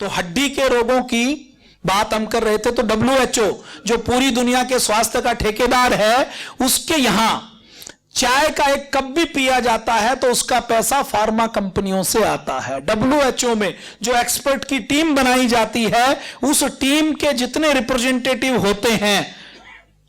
तो हड्डी के रोगों की बात हम कर रहे थे, तो WHO जो पूरी दुनिया के स्वास्थ्य का ठेकेदार है, उसके यहां चाय का एक कप भी पिया जाता है तो उसका पैसा फार्मा कंपनियों से आता है। WHO में जो एक्सपर्ट की टीम बनाई जाती है, उस टीम के जितने रिप्रेजेंटेटिव होते हैं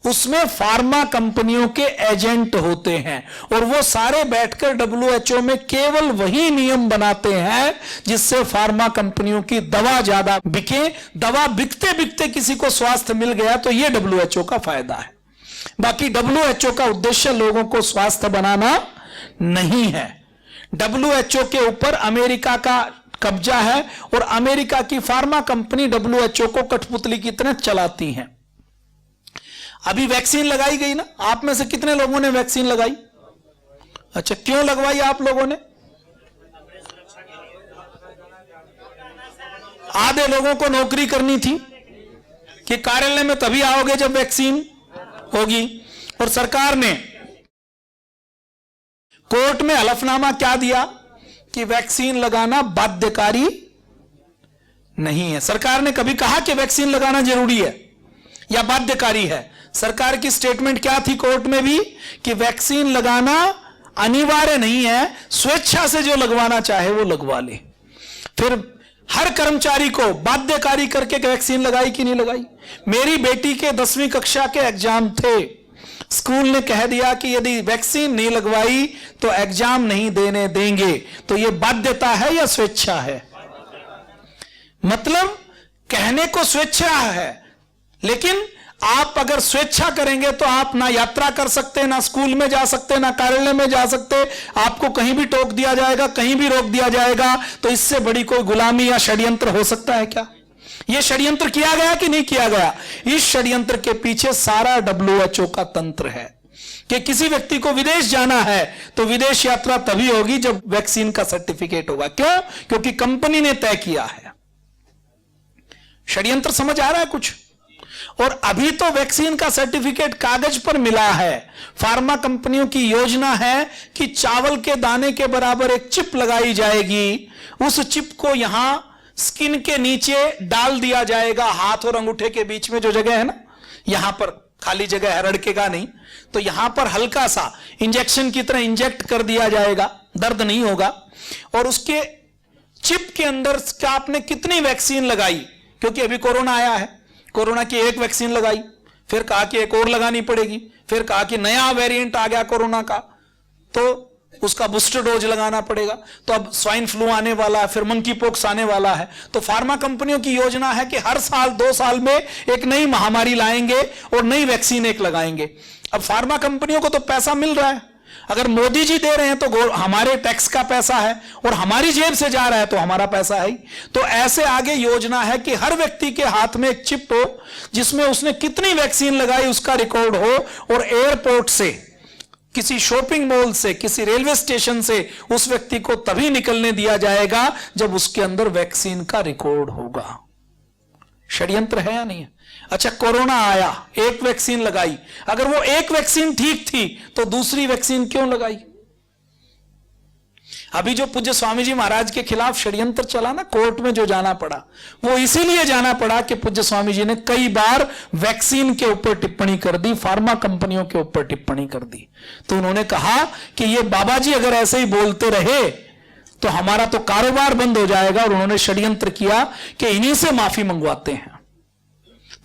उसमें फार्मा कंपनियों के एजेंट होते हैं, और वो सारे बैठकर WHO में केवल वही नियम बनाते हैं जिससे फार्मा कंपनियों की दवा ज्यादा बिके। दवा बिकते बिकते किसी को स्वास्थ्य मिल गया तो ये WHO का फायदा है। बाकी WHO का उद्देश्य लोगों को स्वास्थ्य बनाना नहीं है। WHO के ऊपर अमेरिका का कब्जा है और अमेरिका की फार्मा कंपनी WHO को कठपुतली की तरह चलाती हैं। अभी वैक्सीन लगाई गई ना, आप में से कितने लोगों ने वैक्सीन लगाई? अच्छा, क्यों लगवाई आप लोगों ने? आधे लोगों को नौकरी करनी थी कि कार्यालय में तभी आओगे जब वैक्सीन होगी, और सरकार ने कोर्ट में हलफनामा क्या दिया कि वैक्सीन लगाना बाध्यकारी नहीं है। सरकार ने कभी कहा कि वैक्सीन लगाना जरूरी है या बाध्यकारी है? सरकार की स्टेटमेंट क्या थी कोर्ट में भी कि वैक्सीन लगाना अनिवार्य नहीं है, स्वेच्छा से जो लगवाना चाहे वो लगवा ले। फिर हर कर्मचारी को बाध्यकारी करके वैक्सीन लगाई कि नहीं लगाई? मेरी बेटी के 10वीं कक्षा के एग्जाम थे, स्कूल ने कह दिया कि यदि वैक्सीन नहीं लगवाई तो एग्जाम नहीं देने देंगे। तो यह बाध्यता है या स्वेच्छा है? मतलब कहने को स्वेच्छा है, लेकिन आप अगर स्वेच्छा करेंगे तो आप ना यात्रा कर सकते, ना स्कूल में जा सकते, ना कार्यालय में जा सकते, आपको कहीं भी टोक दिया जाएगा, कहीं भी रोक दिया जाएगा। तो इससे बड़ी कोई गुलामी या षड्यंत्र हो सकता है क्या? यह षड्यंत्र किया गया कि नहीं किया गया? इस षड्यंत्र के पीछे सारा WHO का तंत्र है कि किसी व्यक्ति को विदेश जाना है तो विदेश यात्रा तभी होगी जब वैक्सीन का सर्टिफिकेट होगा। क्यों? क्योंकि कंपनी ने तय किया है। षड्यंत्र समझ आ रहा है कुछ? और अभी तो वैक्सीन का सर्टिफिकेट कागज पर मिला है। फार्मा कंपनियों की योजना है कि चावल के दाने के बराबर एक चिप लगाई जाएगी, उस चिप को यहां स्किन के नीचे डाल दिया जाएगा, हाथ और अंगूठे के बीच में जो जगह है ना, यहां पर खाली जगह है, रड़केगा नहीं, तो यहां पर हल्का सा इंजेक्शन की तरह इंजेक्ट कर दिया जाएगा, दर्द नहीं होगा। और उसके चिप के अंदर क्या आपने कितनी वैक्सीन लगाई, क्योंकि अभी कोरोना आया है, कोरोना की एक वैक्सीन लगाई, फिर कहा कि एक और लगानी पड़ेगी, फिर कहा कि नया वेरिएंट आ गया कोरोना का तो उसका बूस्टर डोज लगाना पड़ेगा, तो अब स्वाइन फ्लू आने वाला है, फिर मंकी पॉक्स आने वाला है। तो फार्मा कंपनियों की योजना है कि हर साल 2 साल में एक नई महामारी लाएंगे और नई वैक्सीन एक लगाएंगे। अब फार्मा कंपनियों को तो पैसा मिल रहा है, अगर मोदी जी दे रहे हैं तो हमारे टैक्स का पैसा है, और हमारी जेब से जा रहा है तो हमारा पैसा है ही। तो ऐसे आगे योजना है कि हर व्यक्ति के हाथ में एक चिप हो जिसमें उसने कितनी वैक्सीन लगाई उसका रिकॉर्ड हो, और एयरपोर्ट से, किसी शॉपिंग मॉल से, किसी रेलवे स्टेशन से उस व्यक्ति को तभी निकलने दिया जाएगा जब उसके अंदर वैक्सीन का रिकॉर्ड होगा। षड्यंत्र है या नहीं है? अच्छा, कोरोना आया, एक वैक्सीन लगाई, अगर वो एक वैक्सीन ठीक थी तो दूसरी वैक्सीन क्यों लगाई? अभी जो पूज्य स्वामी जी महाराज के खिलाफ षड्यंत्र चला ना, कोर्ट में जो जाना पड़ा, वो इसीलिए जाना पड़ा कि पूज्य स्वामी जी ने कई बार वैक्सीन के ऊपर टिप्पणी कर दी, फार्मा कंपनियों के ऊपर टिप्पणी कर दी। तो उन्होंने कहा कि ये बाबा जी अगर ऐसे ही बोलते रहे तो हमारा तो कारोबार बंद हो जाएगा, और उन्होंने षड्यंत्र किया कि इन्हीं से माफी मंगवाते हैं।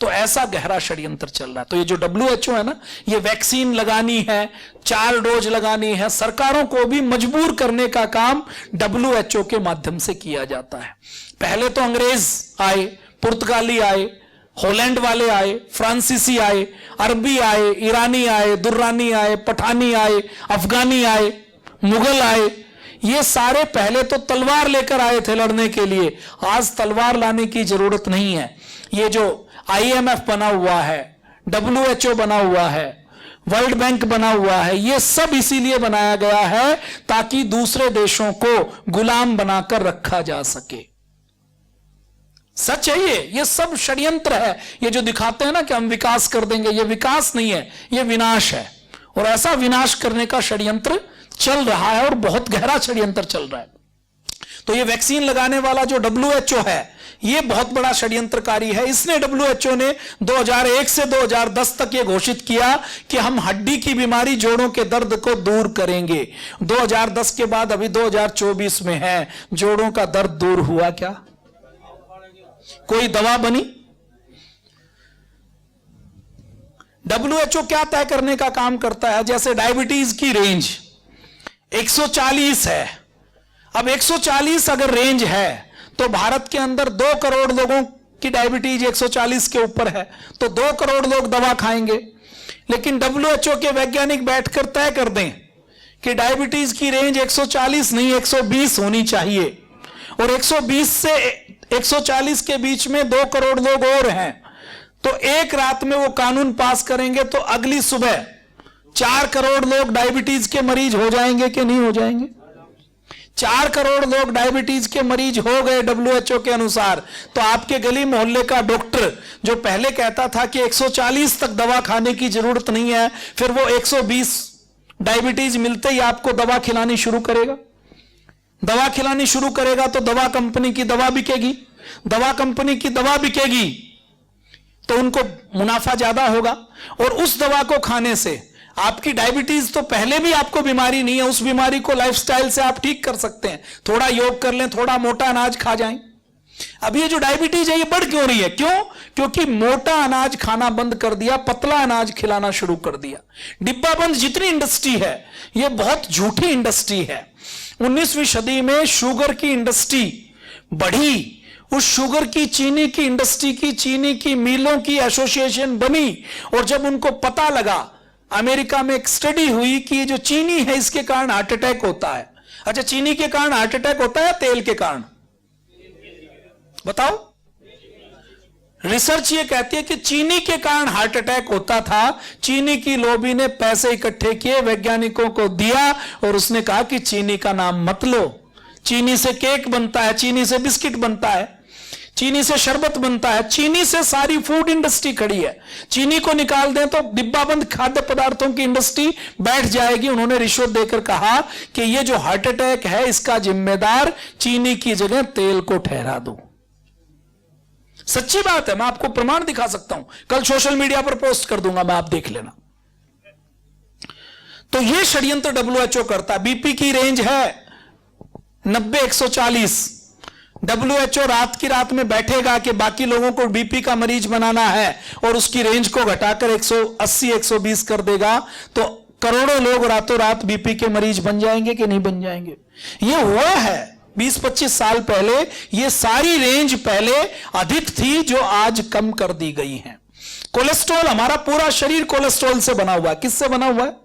तो ऐसा गहरा षड्यंत्र चल रहा है। तो ये जो WHO है ना, ये वैक्सीन लगानी है, 4 डोज लगानी है, सरकारों को भी मजबूर करने का काम WHO के माध्यम से किया जाता है। पहले तो अंग्रेज आए, पुर्तगाली आए, हॉलैंड वाले आए, फ्रांसीसी आए, अरबी आए, ईरानी आए, दुर्रानी आए, पठानी आए, अफगानी आए, मुगल आए। ये सारे पहले तो तलवार लेकर आए थे लड़ने के लिए, आज तलवार लाने की जरूरत नहीं है। ये जो IMF बना हुआ है, WHO बना हुआ है, वर्ल्ड बैंक बना हुआ है, ये सब इसीलिए बनाया गया है ताकि दूसरे देशों को गुलाम बनाकर रखा जा सके। सच है ये सब षड्यंत्र है। ये जो दिखाते हैं ना कि हम विकास कर देंगे, ये विकास नहीं है, ये विनाश है। और ऐसा विनाश करने का षड्यंत्र चल रहा है, और बहुत गहरा षड्यंत्र चल रहा है। तो ये वैक्सीन लगाने वाला जो WHO है, यह बहुत बड़ा षड्यंत्रकारी है। इसने WHO ने 2001 से 2010 तक यह घोषित किया कि हम हड्डी की बीमारी, जोड़ों के दर्द को दूर करेंगे। 2010 के बाद अभी 2024 में है, जोड़ों का दर्द दूर हुआ क्या? कोई दवा बनी? WHO क्या तय करने का काम करता है? जैसे डायबिटीज की रेंज 140 है। अब 140 अगर रेंज है तो भारत के अंदर 2 करोड़ लोगों की डायबिटीज 140 के ऊपर है, तो 2 करोड़ लोग दवा खाएंगे। लेकिन WHO के वैज्ञानिक बैठकर तय कर दें कि डायबिटीज की रेंज 140 नहीं 120 होनी चाहिए, और 120 से 140 के बीच में 2 करोड़ लोग और हैं, तो एक रात में वो कानून पास करेंगे तो अगली सुबह 4 करोड़ लोग डायबिटीज के मरीज हो जाएंगे कि नहीं हो जाएंगे? 4 करोड़ लोग डायबिटीज के मरीज हो गए WHO के अनुसार, तो आपके गली मोहल्ले का डॉक्टर जो पहले कहता था कि 140 तक दवा खाने की जरूरत नहीं है, फिर वो 120 डायबिटीज मिलते ही आपको दवा खिलानी शुरू करेगा। दवा खिलानी शुरू करेगा तो दवा कंपनी की दवा बिकेगी, दवा कंपनी की दवा बिकेगी तो उनको मुनाफा ज्यादा होगा, और उस दवा को खाने से आपकी डायबिटीज तो पहले भी आपको बीमारी नहीं है, उस बीमारी को लाइफस्टाइल से आप ठीक कर सकते हैं। थोड़ा योग कर लें, थोड़ा मोटा अनाज खा जाएं। अब ये जो डायबिटीज है ये बढ़ क्यों रही है? क्यों? क्योंकि मोटा अनाज खाना बंद कर दिया, पतला अनाज खिलाना शुरू कर दिया। डिब्बा बंद जितनी इंडस्ट्री है ये बहुत झूठी इंडस्ट्री है। 19वीं सदी में शुगर की इंडस्ट्री बढ़ी, उस शुगर की, चीनी की इंडस्ट्री की, चीनी की मिलों की एसोसिएशन बनी, और जब उनको पता लगा, अमेरिका में एक स्टडी हुई कि ये जो चीनी है इसके कारण हार्ट अटैक होता है। अच्छा, चीनी के कारण हार्ट अटैक होता है या तेल के कारण? बताओ। रिसर्च ये कहती है कि चीनी के कारण हार्ट अटैक होता था। चीनी की लॉबी ने पैसे इकट्ठे किए, वैज्ञानिकों को दिया, और उसने कहा कि चीनी का नाम मत लो। चीनी से केक बनता है, चीनी से बिस्किट बनता है, चीनी से शरबत बनता है, चीनी से सारी फूड इंडस्ट्री खड़ी है। चीनी को निकाल दें तो डिब्बाबंद खाद्य पदार्थों की इंडस्ट्री बैठ जाएगी। उन्होंने रिश्वत देकर कहा कि ये जो हार्ट अटैक है इसका जिम्मेदार चीनी की जगह तेल को ठहरा दो। सच्ची बात है, मैं आपको प्रमाण दिखा सकता हूं, कल सोशल मीडिया पर पोस्ट कर दूंगा मैं, आप देख लेना। तो यह षड्यंत्र WHO करता है। बीपी की रेंज है 90-140। WHO रात की रात में बैठेगा कि बाकी लोगों को बीपी का मरीज बनाना है और उसकी रेंज को घटाकर 180-120 कर देगा, तो करोड़ों लोग रातों रात बीपी के मरीज बन जाएंगे कि नहीं बन जाएंगे? ये हुआ है 20-25 साल पहले। ये सारी रेंज पहले अधिक थी जो आज कम कर दी गई है। कोलेस्ट्रॉल, हमारा पूरा शरीर कोलेस्ट्रॉल से बना हुआ है। किससे बना हुआ है?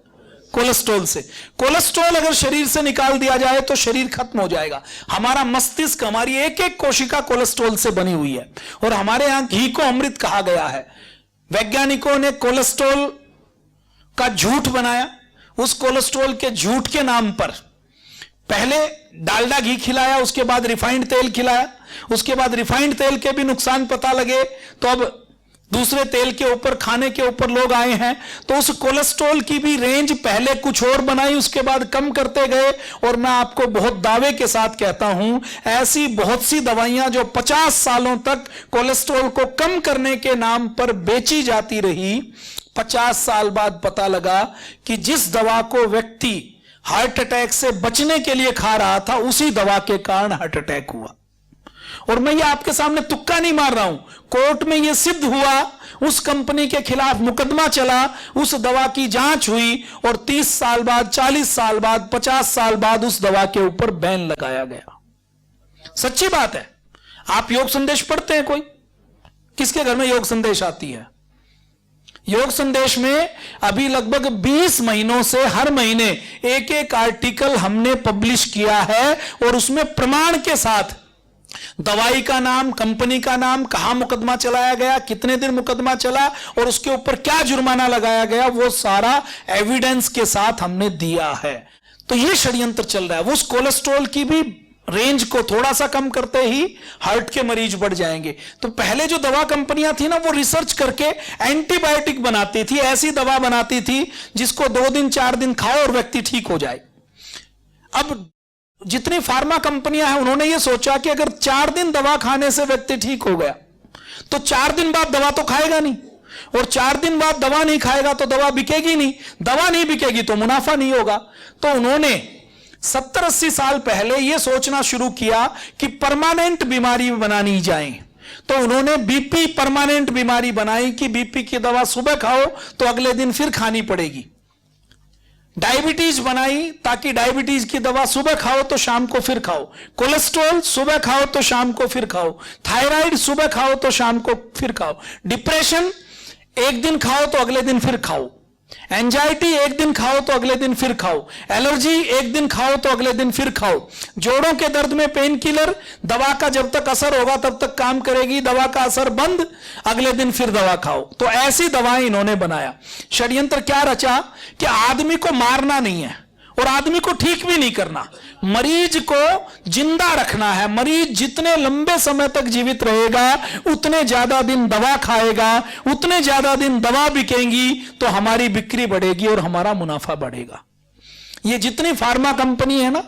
कोलेस्ट्रॉल से। कोलेस्ट्रॉल अगर शरीर से निकाल दिया जाए तो शरीर खत्म हो जाएगा। हमारा मस्तिष्क, हमारी एक एक कोशिका कोलेस्ट्रॉल से बनी हुई है, और हमारे यहां घी को अमृत कहा गया है। वैज्ञानिकों ने कोलेस्ट्रॉल का झूठ बनाया। उस कोलेस्ट्रॉल के झूठ के नाम पर पहले डालडा घी खिलाया, उसके बाद रिफाइंड तेल खिलाया, उसके बाद रिफाइंड तेल के भी नुकसान पता लगे तो अब दूसरे तेल के ऊपर, खाने के ऊपर लोग आए हैं। तो उस कोलेस्ट्रॉल की भी रेंज पहले कुछ और बनाई, उसके बाद कम करते गए। और मैं आपको बहुत दावे के साथ कहता हूं, ऐसी बहुत सी दवाइयां जो 50 सालों तक कोलेस्ट्रॉल को कम करने के नाम पर बेची जाती रही, 50 साल बाद पता लगा कि जिस दवा को व्यक्ति हार्ट अटैक से बचने के लिए खा रहा था, उसी दवा के कारण हार्ट अटैक हुआ। और मैं ये आपके सामने तुक्का नहीं मार रहा हूं, कोर्ट में ये सिद्ध हुआ। उस कंपनी के खिलाफ मुकदमा चला, उस दवा की जांच हुई, और 30 साल बाद, 40 साल बाद, 50 साल बाद उस दवा के ऊपर बैन लगाया गया। सच्ची बात है। आप योग संदेश पढ़ते हैं? कोई किसके घर में योग संदेश आती है? योग संदेश में अभी लगभग 20 महीनों से हर महीने एक एक आर्टिकल हमने पब्लिश किया है, और उसमें प्रमाण के साथ दवाई का नाम, कंपनी का नाम, कहां मुकदमा चलाया गया, कितने दिन मुकदमा चला, और उसके ऊपर क्या जुर्माना लगाया गया, वो सारा एविडेंस के साथ हमने दिया है। तो ये षड्यंत्र चल रहा है। वो उस कोलेस्ट्रॉल की भी रेंज को थोड़ा सा कम करते ही हार्ट के मरीज बढ़ जाएंगे। तो पहले जो दवा कंपनियां थी ना, वो रिसर्च करके एंटीबायोटिक बनाती थी, ऐसी दवा बनाती थी जिसको 2 दिन 4 दिन खाओ और व्यक्ति ठीक हो जाए। अब जितनी फार्मा कंपनियां हैं उन्होंने ये सोचा कि अगर 4 दिन दवा खाने से व्यक्ति ठीक हो गया तो 4 दिन बाद दवा तो खाएगा नहीं, और 4 दिन बाद दवा नहीं खाएगा तो दवा बिकेगी नहीं, दवा नहीं बिकेगी तो मुनाफा नहीं होगा। तो उन्होंने 70-80 साल पहले यह सोचना शुरू किया कि परमानेंट बीमारी बनानी जाए। तो उन्होंने बीपी परमानेंट बीमारी बनाई कि बीपी की दवा सुबह खाओ तो अगले दिन फिर खानी पड़ेगी। डायबिटीज बनाई ताकि डायबिटीज की दवा सुबह खाओ तो शाम को फिर खाओ। कोलेस्ट्रॉल सुबह खाओ तो शाम को फिर खाओ। थायराइड सुबह खाओ तो शाम को फिर खाओ। डिप्रेशन एक दिन खाओ तो अगले दिन फिर खाओ। एंजाइटी एक दिन खाओ तो अगले दिन फिर खाओ। एलर्जी एक दिन खाओ तो अगले दिन फिर खाओ। जोड़ों के दर्द में पेन किलर, दवा का जब तक असर होगा तब तक काम करेगी, दवा का असर बंद, अगले दिन फिर दवा खाओ। तो ऐसी दवाएं इन्होंने बनाया। षड्यंत्र क्या रचा कि आदमी को मारना नहीं है और आदमी को ठीक भी नहीं करना, मरीज को जिंदा रखना है। मरीज जितने लंबे समय तक जीवित रहेगा उतने ज्यादा दिन दवा खाएगा, उतने ज्यादा दिन दवा बिकेंगी तो हमारी बिक्री बढ़ेगी और हमारा मुनाफा बढ़ेगा। ये जितनी फार्मा कंपनी है ना,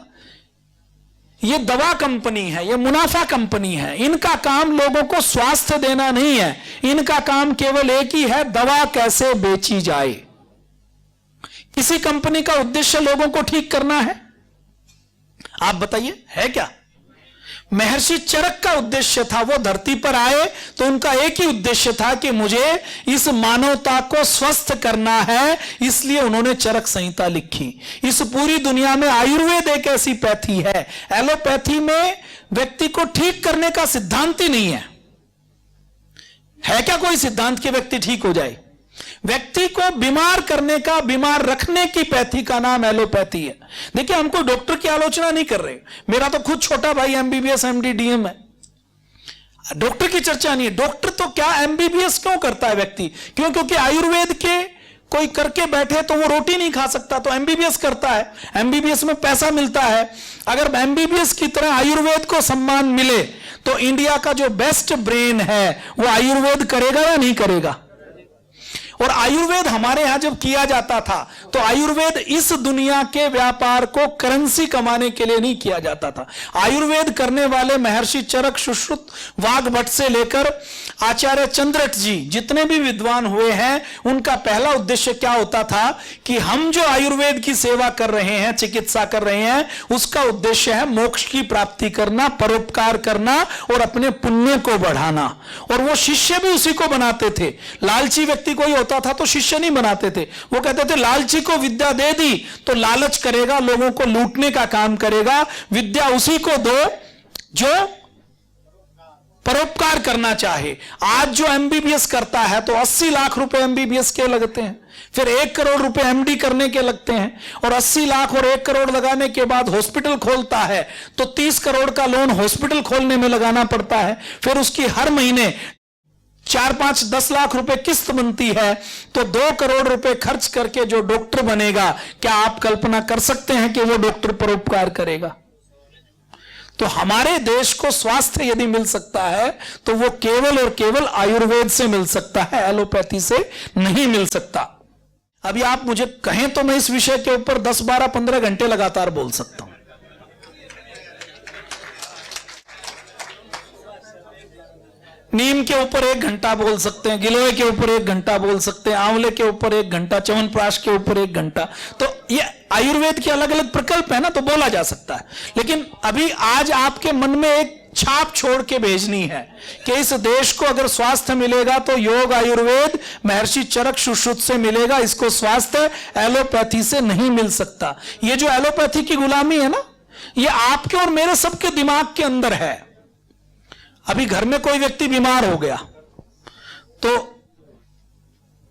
ये दवा कंपनी है, ये मुनाफा कंपनी है। इनका काम लोगों को स्वास्थ्य देना नहीं है, इनका काम केवल एक ही है, दवा कैसे बेची जाए। किसी कंपनी का उद्देश्य लोगों को ठीक करना है? आप बताइए, है क्या? महर्षि चरक का उद्देश्य था, वो धरती पर आए तो उनका एक ही उद्देश्य था कि मुझे इस मानवता को स्वस्थ करना है, इसलिए उन्होंने चरक संहिता लिखी। इस पूरी दुनिया में आयुर्वेद एक ऐसी पैथी है, एलोपैथी में व्यक्ति को ठीक करने का सिद्धांत ही नहीं है क्या कोई सिद्धांत कि व्यक्ति ठीक हो जाए? व्यक्ति को बीमार करने का, बीमार रखने की पैथी का नाम एलोपैथी है। देखिए, हम कोई डॉक्टर की आलोचना नहीं कर रहे। मेरा तो खुद छोटा भाई एमबीबीएस एमडी डीएम है, डॉक्टर की चर्चा नहीं है। डॉक्टर तो क्या, एमबीबीएस क्यों करता है व्यक्ति? क्यों? क्योंकि आयुर्वेद के कोई करके बैठे तो वो रोटी नहीं खा सकता, तो एमबीबीएस करता है, एमबीबीएस में पैसा मिलता है। अगर एमबीबीएस की तरह आयुर्वेद को सम्मान मिले तो इंडिया का जो बेस्ट ब्रेन है वो आयुर्वेद करेगा या नहीं करेगा? और आयुर्वेद हमारे यहां जब किया जाता था तो आयुर्वेद इस दुनिया के व्यापार को करेंसी कमाने के लिए नहीं किया जाता था। आयुर्वेद करने वाले महर्षि चरक, सुश्रुत, वाग्भट से लेकर आचार्य चंद्रट जी जितने भी विद्वान हुए हैं, उनका पहला उद्देश्य क्या होता था कि हम जो आयुर्वेद की सेवा कर रहे हैं, चिकित्सा कर रहे हैं, उसका उद्देश्य है मोक्ष की प्राप्ति करना, परोपकार करना और अपने पुण्य को बढ़ाना। और वो शिष्य भी उसी को बनाते थे। लालची व्यक्ति कोई होता था तो शिष्य नहीं बनाते थे, वो कहते थे लालची को विद्या दे दी तो लालच करेगा, लोगों को लूटने का काम करेगा। विद्या उसी को दो जो परोपकार करना चाहे। आज जो एमबीबीएस करता है तो 80 लाख रुपए एमबीबीएस के लगते हैं, फिर 1 करोड़ रुपए एमडी करने के लगते हैं, और 80 लाख और 1 करोड़ लगाने के बाद हॉस्पिटल खोलता है तो 30 करोड़ का लोन हॉस्पिटल खोलने में लगाना पड़ता है। फिर उसकी हर महीने 4, 5, 10 लाख रुपए किस्त बनती है, तो 2 करोड़ रुपए खर्च करके जो डॉक्टर बनेगा, क्या आप कल्पना कर सकते हैं कि वो डॉक्टर परोपकार करेगा? तो हमारे देश को स्वास्थ्य यदि मिल सकता है तो वो केवल और केवल आयुर्वेद से मिल सकता है, एलोपैथी से नहीं मिल सकता। अभी आप मुझे कहें तो मैं इस विषय के ऊपर 10, 12, 15 घंटे लगातार बोल सकता हूं। नीम के ऊपर 1 घंटा बोल सकते हैं, गिलोय के ऊपर 1 घंटा बोल सकते हैं, आंवले के ऊपर 1 घंटा, च्यवनप्राश के ऊपर 1 घंटा। तो ये आयुर्वेद के अलग अलग प्रकल्प है ना, तो बोला जा सकता है। लेकिन अभी आज आपके मन में एक छाप छोड़ के भेजनी है कि इस देश को अगर स्वास्थ्य मिलेगा तो योग आयुर्वेद महर्षि चरक सुश्रुत से मिलेगा, इसको स्वास्थ्य एलोपैथी से नहीं मिल सकता। ये जो एलोपैथी की गुलामी है ना, ये आपके और मेरे सबके दिमाग के अंदर है। अभी घर में कोई व्यक्ति बीमार हो गया तो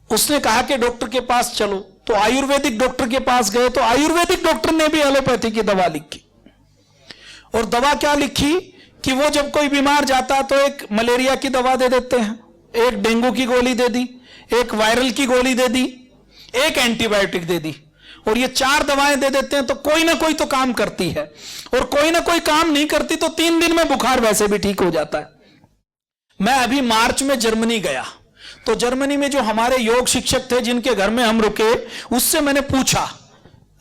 उसने कहा कि डॉक्टर के पास चलो, तो आयुर्वेदिक डॉक्टर के पास गए तो आयुर्वेदिक डॉक्टर ने भी एलोपैथी की दवा लिखी। और दवा क्या लिखी कि वो जब कोई बीमार जाता तो एक मलेरिया की दवा दे देते हैं, एक डेंगू की गोली दे दी, एक वायरल की गोली दे दी, एक एंटीबायोटिक दे दी, और ये 4 दवाएं दे देते हैं। तो कोई ना कोई तो काम करती है, और कोई ना कोई काम नहीं करती तो 3 दिन में बुखार वैसे भी ठीक हो जाता है। मैं अभी मार्च में जर्मनी गया, तो जर्मनी में जो हमारे योग शिक्षक थे जिनके घर में हम रुके, उससे मैंने पूछा,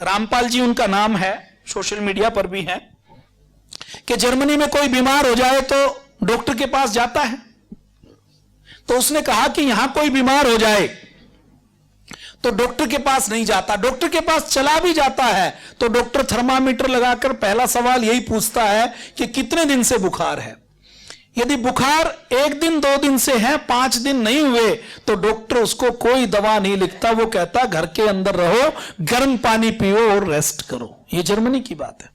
रामपाल जी उनका नाम है, सोशल मीडिया पर भी है, कि जर्मनी में कोई बीमार हो जाए तो डॉक्टर के पास जाता है? तो उसने कहा कि यहां कोई बीमार हो जाए तो डॉक्टर के पास नहीं जाता। डॉक्टर के पास चला भी जाता है तो डॉक्टर थर्मामीटर लगाकर पहला सवाल यही पूछता है कि कितने दिन से बुखार है। यदि बुखार 1 दिन 2 दिन से है, 5 दिन नहीं हुए, तो डॉक्टर उसको कोई दवा नहीं लिखता। वो कहता घर के अंदर रहो, गर्म पानी पियो और रेस्ट करो। ये जर्मनी की बात है।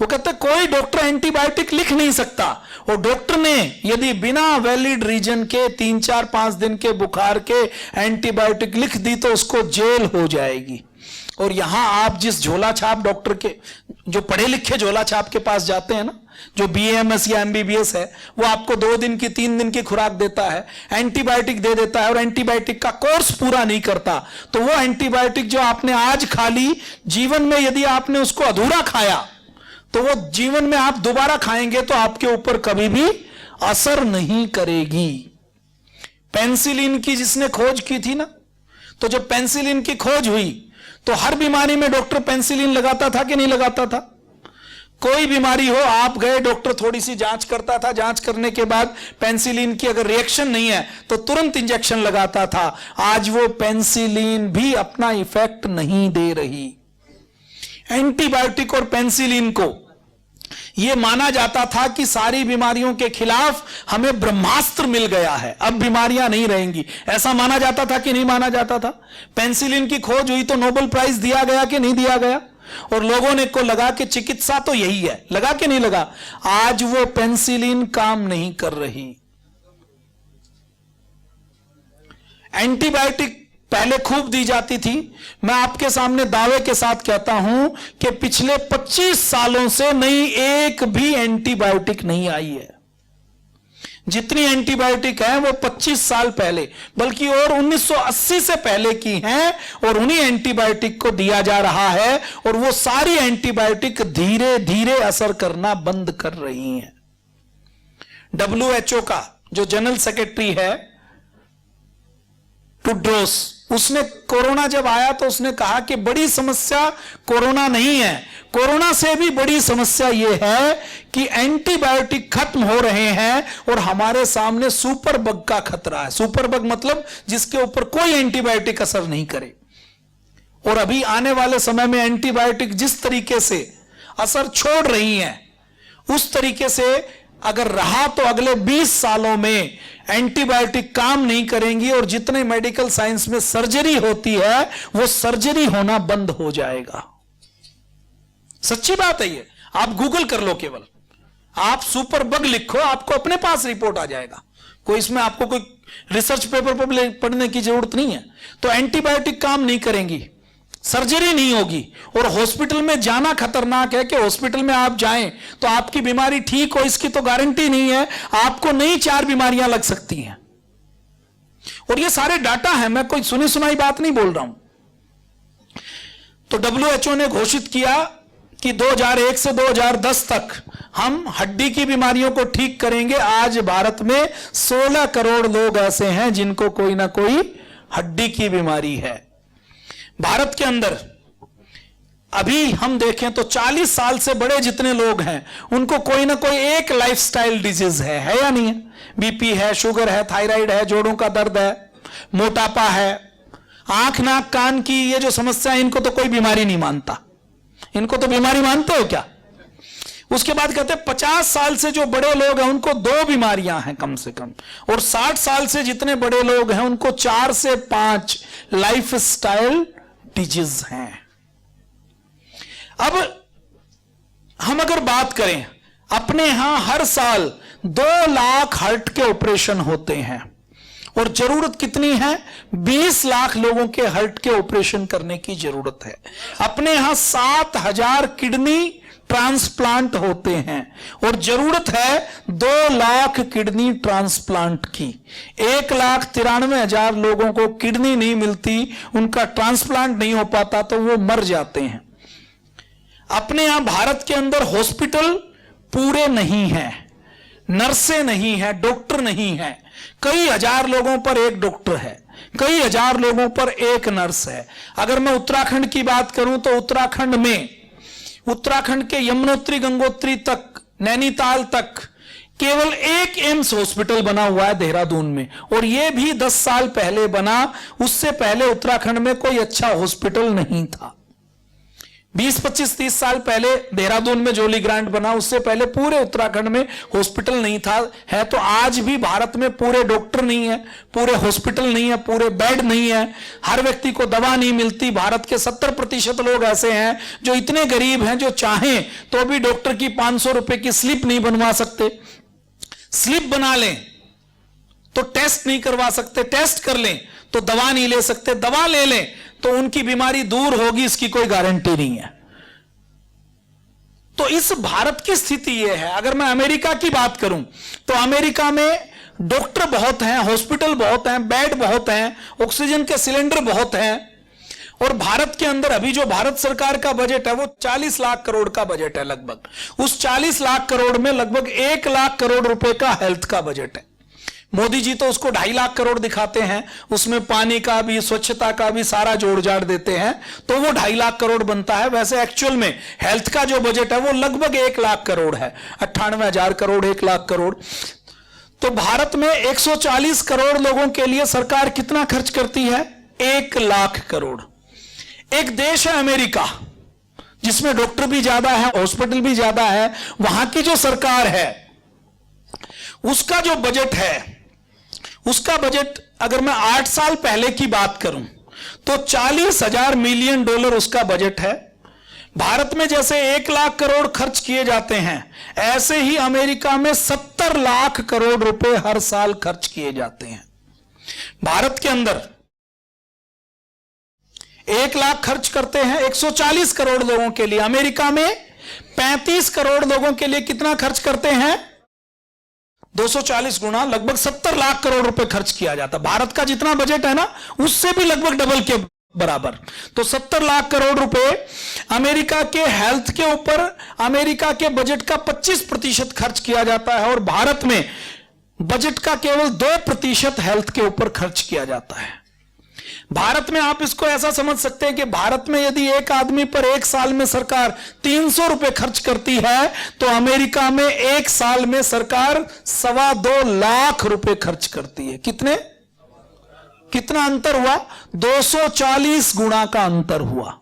वो कहते कोई डॉक्टर एंटीबायोटिक लिख नहीं सकता। और डॉक्टर ने यदि बिना वैलिड रीजन के 3 4 5 दिन के बुखार के एंटीबायोटिक लिख दी तो उसको जेल हो जाएगी। और यहां आप जिस झोला छाप डॉक्टर के, जो पढ़े लिखे झोला छाप के पास जाते हैं ना, जो BAMS या MBBS है, वो आपको 2 दिन की 3 दिन की खुराक देता है, एंटीबायोटिक दे देता है और एंटीबायोटिक का कोर्स पूरा नहीं करता, तो वो एंटीबायोटिक जो आपने आज खा ली, जीवन में यदि आपने उसको अधूरा खाया तो वो जीवन में आप दोबारा खाएंगे तो आपके ऊपर कभी भी असर नहीं करेगी। पेनिसिलिन की जिसने खोज की थी ना, तो जब पेनिसिलिन की खोज हुई तो हर बीमारी में डॉक्टर पेनिसिलिन लगाता था कि नहीं लगाता था? कोई बीमारी हो, आप गए, डॉक्टर थोड़ी सी जांच करता था, जांच करने के बाद पेनिसिलिन की अगर रिएक्शन नहीं है तो तुरंत इंजेक्शन लगाता था। आज वो पेनिसिलिन भी अपना इफेक्ट नहीं दे रही। एंटीबायोटिक और पेनिसिलिन को यह माना जाता था कि सारी बीमारियों के खिलाफ हमें ब्रह्मास्त्र मिल गया है, अब बीमारियां नहीं रहेंगी। ऐसा माना जाता था कि नहीं माना जाता था? पेनिसिलिन की खोज हुई तो नोबेल प्राइज दिया गया कि नहीं दिया गया? और लोगों ने को लगा कि चिकित्सा तो यही है, लगा कि नहीं लगा? आज वो पेनिसिलिन काम नहीं कर रही। एंटीबायोटिक पहले खूब दी जाती थी। मैं आपके सामने दावे के साथ कहता हूं कि पिछले 25 सालों से नई एक भी एंटीबायोटिक नहीं आई है। जितनी एंटीबायोटिक है वो 25 साल पहले, बल्कि और 1980 से पहले की हैं, और उन्हीं एंटीबायोटिक को दिया जा रहा है। और वो सारी एंटीबायोटिक धीरे धीरे असर करना बंद कर रही हैं। WHO का जो जनरल सेक्रेटरी है टेड्रोस, उसने कोरोना जब आया तो उसने कहा कि बड़ी समस्या कोरोना नहीं है, कोरोना से भी बड़ी समस्या यह है कि एंटीबायोटिक खत्म हो रहे हैं और हमारे सामने सुपर बग का खतरा है। सुपर बग मतलब जिसके ऊपर कोई एंटीबायोटिक असर नहीं करे। और अभी आने वाले समय में एंटीबायोटिक जिस तरीके से असर छोड़ रही हैं, उस तरीके से अगर रहा तो अगले 20 सालों में एंटीबायोटिक काम नहीं करेंगी और जितने मेडिकल साइंस में सर्जरी होती है वो सर्जरी होना बंद हो जाएगा। सच्ची बात है ये, आप गूगल कर लो, केवल आप सुपर बग लिखो, आपको अपने पास रिपोर्ट आ जाएगा। कोई इसमें आपको कोई रिसर्च पेपर पर पढ़ने की जरूरत नहीं है। तो एंटीबायोटिक काम नहीं करेंगी, सर्जरी नहीं होगी, और हॉस्पिटल में जाना खतरनाक है कि हॉस्पिटल में आप जाएं तो आपकी बीमारी ठीक हो इसकी तो गारंटी नहीं है, आपको नई 4 बीमारियां लग सकती हैं। और ये सारे डाटा है, मैं कोई सुनी सुनाई बात नहीं बोल रहा हूं। तो WHO ने घोषित किया कि 2001 से 2010 तक हम हड्डी की बीमारियों को ठीक करेंगे। आज भारत में 16 करोड़ लोग ऐसे हैं जिनको कोई ना कोई हड्डी की बीमारी है। भारत के अंदर अभी हम देखें तो 40 साल से बड़े जितने लोग हैं उनको कोई ना कोई एक लाइफस्टाइल डिजीज है या नहीं है? BP है, शुगर है, थायराइड है, जोड़ों का दर्द है, मोटापा है, आंख नाक कान की ये जो समस्या है, इनको तो कोई बीमारी नहीं मानता। इनको तो बीमारी मानते हो क्या? उसके बाद कहते हैं 50 साल से जो बड़े लोग हैं उनको 2 बीमारियां हैं कम से कम, और 60 साल से जितने बड़े लोग हैं उनको 4 से 5 लाइफस्टाइल डिजीज हैं। अब हम अगर बात करें, अपने यहां हर साल 2 लाख हार्ट के ऑपरेशन होते हैं और जरूरत कितनी है? 20 लाख लोगों के हार्ट के ऑपरेशन करने की जरूरत है। अपने यहां 7000 किडनी ट्रांसप्लांट होते हैं और जरूरत है 2 लाख किडनी ट्रांसप्लांट की। 1,93,000 लोगों को किडनी नहीं मिलती, उनका ट्रांसप्लांट नहीं हो पाता तो वो मर जाते हैं। अपने यहां भारत के अंदर हॉस्पिटल पूरे नहीं हैं, नर्सें नहीं है, डॉक्टर नहीं है। कई हजार लोगों पर एक डॉक्टर है, कई हजार लोगों पर एक नर्स है। अगर मैं उत्तराखंड की बात करूं तो उत्तराखंड के यमुनोत्री गंगोत्री तक नैनीताल तक केवल एक एम्स हॉस्पिटल बना हुआ है देहरादून में, और यह भी 10 साल पहले बना। उससे पहले उत्तराखंड में कोई अच्छा हॉस्पिटल नहीं था। 20, 25, 30 साल पहले देहरादून में जोली ग्रांट बना, उससे पहले पूरे उत्तराखंड में हॉस्पिटल नहीं था। है तो आज भी भारत में पूरे डॉक्टर नहीं है, पूरे हॉस्पिटल नहीं है, पूरे बेड नहीं है, हर व्यक्ति को दवा नहीं मिलती। भारत के 70% लोग ऐसे हैं जो इतने गरीब हैं जो चाहें तो भी डॉक्टर की 500 रुपए की स्लिप नहीं बनवा सकते। स्लिप बना लें तो टेस्ट नहीं करवा सकते, टेस्ट कर लें तो दवा नहीं ले सकते, दवा ले लें तो उनकी बीमारी दूर होगी इसकी कोई गारंटी नहीं है। तो इस भारत की स्थिति यह है। अगर मैं अमेरिका की बात करूं तो अमेरिका में डॉक्टर बहुत हैं, हॉस्पिटल बहुत हैं, बेड बहुत हैं, ऑक्सीजन के सिलेंडर बहुत हैं। और भारत के अंदर अभी जो भारत सरकार का बजट है वो 40 लाख करोड़ का बजट है लगभग। उस 40 लाख करोड़ में लगभग 1 लाख करोड़ रुपए का हेल्थ का बजट है। मोदी जी तो उसको 2.5 लाख करोड़ दिखाते हैं, उसमें पानी का भी, स्वच्छता का भी सारा जोड़ जाड़ देते हैं तो वो 2.5 लाख करोड़ बनता है। वैसे एक्चुअल में हेल्थ का जो बजट है वो लगभग 1 लाख करोड़ है, 98,000 करोड़, 1 लाख करोड़। तो भारत में 140 करोड़ लोगों के लिए सरकार कितना खर्च करती है? 1 लाख करोड़। एक देश है अमेरिका जिसमें डॉक्टर भी ज्यादा है, हॉस्पिटल भी ज्यादा है, वहां की जो सरकार है उसका जो बजट है, उसका बजट अगर मैं 8 साल पहले की बात करूं तो $40,000 मिलियन उसका बजट है। भारत में जैसे 1 लाख करोड़ खर्च किए जाते हैं ऐसे ही अमेरिका में 70 लाख करोड़ रुपए हर साल खर्च किए जाते हैं। भारत के अंदर 1 लाख खर्च करते हैं 140 करोड़ लोगों के लिए, अमेरिका में 35 करोड़ लोगों के लिए कितना खर्च करते हैं? 240 गुना, लगभग 70 लाख करोड़ रुपए खर्च किया जाता। भारत का जितना बजट है ना उससे भी लगभग डबल के बराबर। तो 70 लाख करोड़ रुपए अमेरिका के हेल्थ के ऊपर अमेरिका के बजट का 25% खर्च किया जाता है, और भारत में बजट का केवल 2% हेल्थ के ऊपर खर्च किया जाता है। भारत में आप इसको ऐसा समझ सकते हैं कि भारत में यदि एक आदमी पर 1 साल में सरकार 300 रुपए खर्च करती है तो अमेरिका में 1 साल में सरकार 2.25 लाख रुपए खर्च करती है। कितना अंतर हुआ? 240 गुना का अंतर हुआ।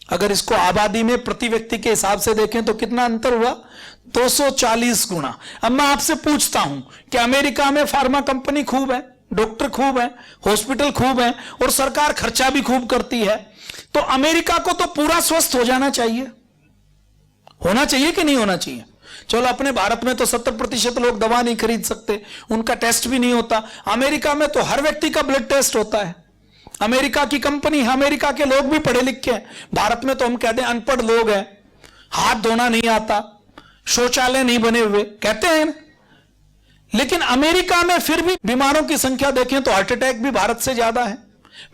अगर इसको आबादी में प्रति व्यक्ति के हिसाब से देखें तो कितना अंतर हुआ? 240 गुना। अब मैं आपसे पूछता हूं कि अमेरिका में फार्मा कंपनी खूब है, डॉक्टर खूब है, हॉस्पिटल खूब है और सरकार खर्चा भी खूब करती है, तो अमेरिका को तो पूरा स्वस्थ हो जाना चाहिए। होना चाहिए कि नहीं होना चाहिए? चलो अपने भारत में तो 70% लोग दवा नहीं खरीद सकते, उनका टेस्ट भी नहीं होता। अमेरिका में तो हर व्यक्ति का ब्लड टेस्ट होता है। अमेरिका की कंपनी है, अमेरिका के लोग भी पढ़े लिखे हैं। भारत में तो हम कहते हैं अनपढ़ लोग हैं, हाथ धोना नहीं आता, शौचालय नहीं बने हुए, कहते हैं। लेकिन अमेरिका में फिर भी बीमारों की संख्या देखें तो हार्ट अटैक भी भारत से ज्यादा है,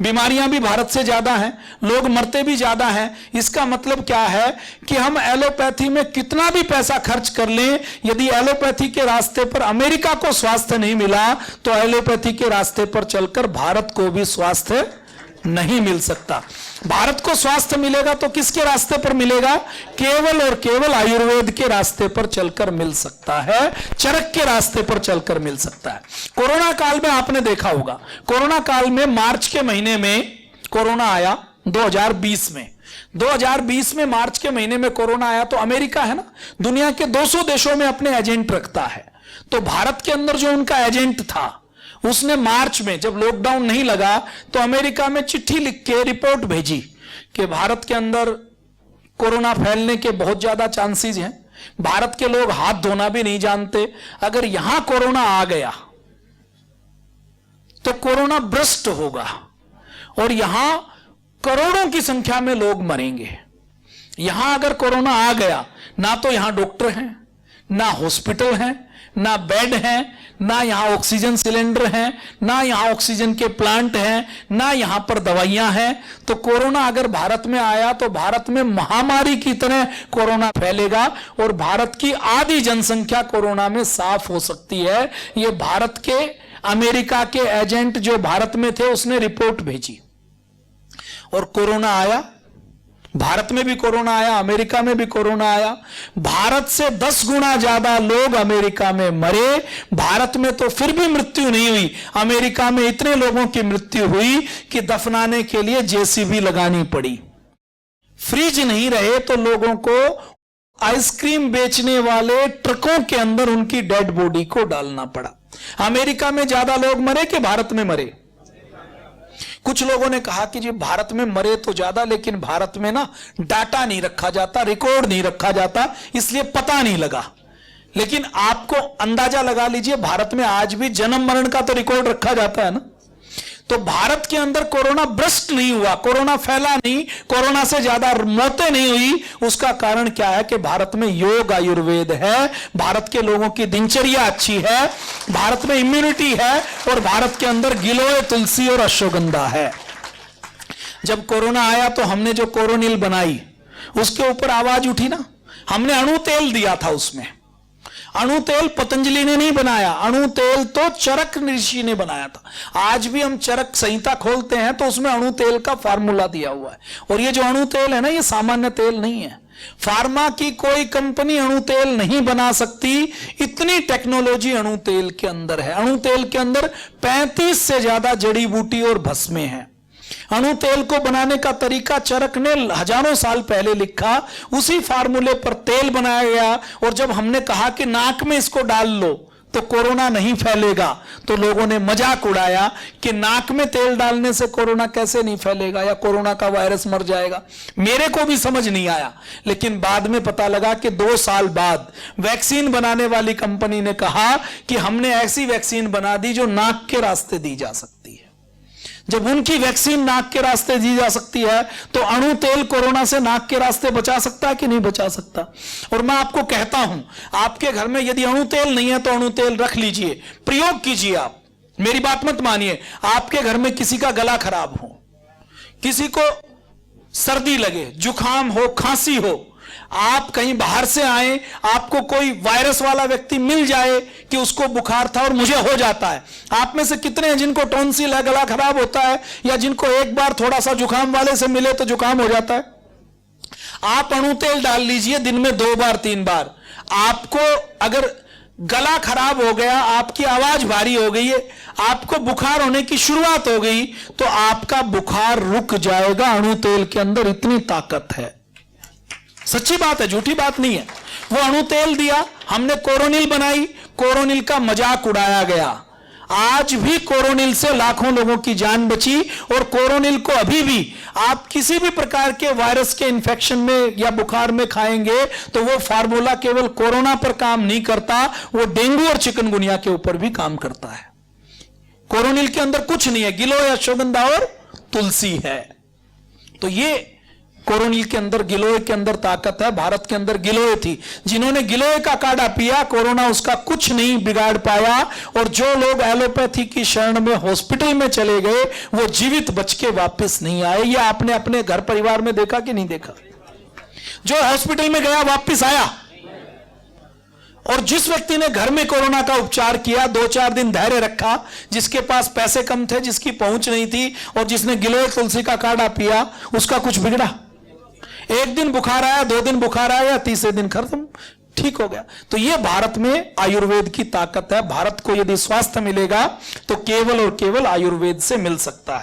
बीमारियां भी भारत से ज्यादा हैं, लोग मरते भी ज्यादा हैं। इसका मतलब क्या है कि हम एलोपैथी में कितना भी पैसा खर्च कर लें, यदि एलोपैथी के रास्ते पर अमेरिका को स्वास्थ्य नहीं मिला तो एलोपैथी के रास्ते पर चलकर भारत को भी स्वास्थ्य नहीं मिल सकता। भारत को स्वास्थ्य मिलेगा तो किसके रास्ते पर मिलेगा? केवल और केवल आयुर्वेद के रास्ते पर चलकर मिल सकता है, चरक के रास्ते पर चलकर मिल सकता है। कोरोना काल में आपने देखा होगा, कोरोना काल में मार्च के महीने में कोरोना आया 2020 में। 2020 में मार्च के महीने में कोरोना आया तो अमेरिका है ना, दुनिया के 200 देशों में अपने एजेंट रखता है। तो भारत के अंदर जो उनका एजेंट था उसने मार्च में जब लॉकडाउन नहीं लगा तो अमेरिका में चिट्ठी लिख के रिपोर्ट भेजी कि भारत के अंदर कोरोना फैलने के बहुत ज्यादा चांसेस हैं, भारत के लोग हाथ धोना भी नहीं जानते, अगर यहां कोरोना आ गया तो कोरोना भ्रष्ट होगा और यहां करोड़ों की संख्या में लोग मरेंगे। यहां अगर कोरोना आ गया ना तो यहां डॉक्टर हैं, ना हॉस्पिटल हैं, ना बेड हैं, ना यहां ऑक्सीजन सिलेंडर हैं, ना यहां ऑक्सीजन के प्लांट हैं, ना यहां पर दवाइयां हैं। तो कोरोना अगर भारत में आया तो भारत में महामारी की तरह कोरोना फैलेगा और भारत की आधी जनसंख्या कोरोना में साफ हो सकती है। यह भारत के अमेरिका के एजेंट जो भारत में थे उसने रिपोर्ट भेजी और कोरोना आया, भारत में भी कोरोना आया, अमेरिका में भी कोरोना आया। भारत से 10 गुना ज्यादा लोग अमेरिका में मरे। भारत में तो फिर भी मृत्यु नहीं हुई, अमेरिका में इतने लोगों की मृत्यु हुई कि दफनाने के लिए जेसीबी लगानी पड़ी। फ्रिज नहीं रहे तो लोगों को आइसक्रीम बेचने वाले ट्रकों के अंदर उनकी डेड बॉडी को डालना पड़ा। अमेरिका में ज्यादा लोग मरे कि भारत में मरे? कुछ लोगों ने कहा कि जी भारत में मरे तो ज्यादा, लेकिन भारत में ना डाटा नहीं रखा जाता, रिकॉर्ड नहीं रखा जाता, इसलिए पता नहीं लगा। लेकिन आपको अंदाजा लगा लीजिए, भारत में आज भी जन्म मरण का तो रिकॉर्ड रखा जाता है ना। तो भारत के अंदर कोरोना ब्रस्ट नहीं हुआ, कोरोना फैला नहीं, कोरोना से ज्यादा मौतें नहीं हुई। उसका कारण क्या है कि भारत में योग आयुर्वेद है, भारत के लोगों की दिनचर्या अच्छी है, भारत में इम्यूनिटी है, और भारत के अंदर गिलोय, तुलसी और अश्वगंधा है। जब कोरोना आया तो हमने जो कोरोनिल बनाई उसके ऊपर आवाज उठी ना। हमने अणु तेल दिया था, उसमें अणु तेल पतंजलि ने नहीं बनाया, अणु तेल तो चरक ऋषि ने बनाया था। आज भी हम चरक संहिता खोलते हैं तो उसमें अणु तेल का फार्मूला दिया हुआ है। और ये जो अणु तेल है ना, ये सामान्य तेल नहीं है। फार्मा की कोई कंपनी अणु तेल नहीं बना सकती, इतनी टेक्नोलॉजी अणु तेल के अंदर है। अणु तेल के अंदर 35 से ज्यादा जड़ी बूटी और भस्में हैं। अणु तेल को बनाने का तरीका चरक ने हजारों साल पहले लिखा, उसी फार्मूले पर तेल बनाया गया। और जब हमने कहा कि नाक में इसको डाल लो तो कोरोना नहीं फैलेगा, तो लोगों ने मजाक उड़ाया कि नाक में तेल डालने से कोरोना कैसे नहीं फैलेगा, या कोरोना का वायरस मर जाएगा। मेरे को भी समझ नहीं आया, लेकिन बाद में पता लगा कि 2 साल बाद वैक्सीन बनाने वाली कंपनी ने कहा कि हमने ऐसी वैक्सीन बना दी जो नाक के रास्ते दी जा सकती है। जब उनकी वैक्सीन नाक के रास्ते दी जा सकती है, तो अणु तेल कोरोना से नाक के रास्ते बचा सकता है कि नहीं बचा सकता? और मैं आपको कहता हूं, आपके घर में यदि अणु तेल नहीं है तो अणु तेल रख लीजिए, प्रयोग कीजिए। आप मेरी बात मत मानिए। आपके घर में किसी का गला खराब हो, किसी को सर्दी लगे, जुकाम हो, खांसी हो, आप कहीं बाहर से आए, आपको कोई वायरस वाला व्यक्ति मिल जाए कि उसको बुखार था और मुझे हो जाता है। आप में से कितने हैं जिनको टॉन्सिल है, गला खराब होता है, या जिनको एक बार थोड़ा सा जुकाम वाले से मिले तो जुकाम हो जाता है? आप अणु तेल डाल लीजिए दिन में 2 बार 3 बार। आपको अगर गला खराब हो गया, आपकी आवाज भारी हो गई है, आपको बुखार होने की शुरुआत हो गई, तो आपका बुखार रुक जाएगा। अणु तेल के अंदर इतनी ताकत है। सच्ची बात है, झूठी बात नहीं है। वो अणु तेल दिया, हमने कोरोनिल बनाई, कोरोनिल का मजाक उड़ाया गया। आज भी कोरोनिल से लाखों लोगों की जान बची। और कोरोनिल को अभी भी आप किसी भी प्रकार के वायरस के इंफेक्शन में या बुखार में खाएंगे तो वो फार्मूला केवल कोरोना पर काम नहीं करता, वो डेंगू और चिकनगुनिया के ऊपर भी काम करता है। कोरोनिल के अंदर कुछ नहीं है, गिलोय, अश्वगंधा और तुलसी है। तो ये कोरोनिल के अंदर, गिलोय के अंदर ताकत है। भारत के अंदर गिलोय थी, जिन्होंने गिलोय का काढ़ा पिया, कोरोना उसका कुछ नहीं बिगाड़ पाया। और जो लोग एलोपैथी की शरण में हॉस्पिटल में चले गए, वो जीवित बच के वापस नहीं आए। ये आपने अपने घर परिवार में देखा कि नहीं देखा? जो हॉस्पिटल में गया वापस आया। और जिस व्यक्ति ने घर में कोरोना का उपचार किया, 2-4 दिन धैर्य रखा, जिसके पास पैसे कम थे, जिसकी पहुंच नहीं थी, और जिसने गिलोय तुलसी का काढ़ा पिया, उसका कुछ बिगड़ा? 1 दिन बुखार आया, 2 दिन बुखार आया, 3रे दिन खत्म, ठीक हो गया। तो ये भारत में आयुर्वेद की ताकत है। भारत को यदि स्वास्थ्य मिलेगा तो केवल और केवल आयुर्वेद से मिल सकता है।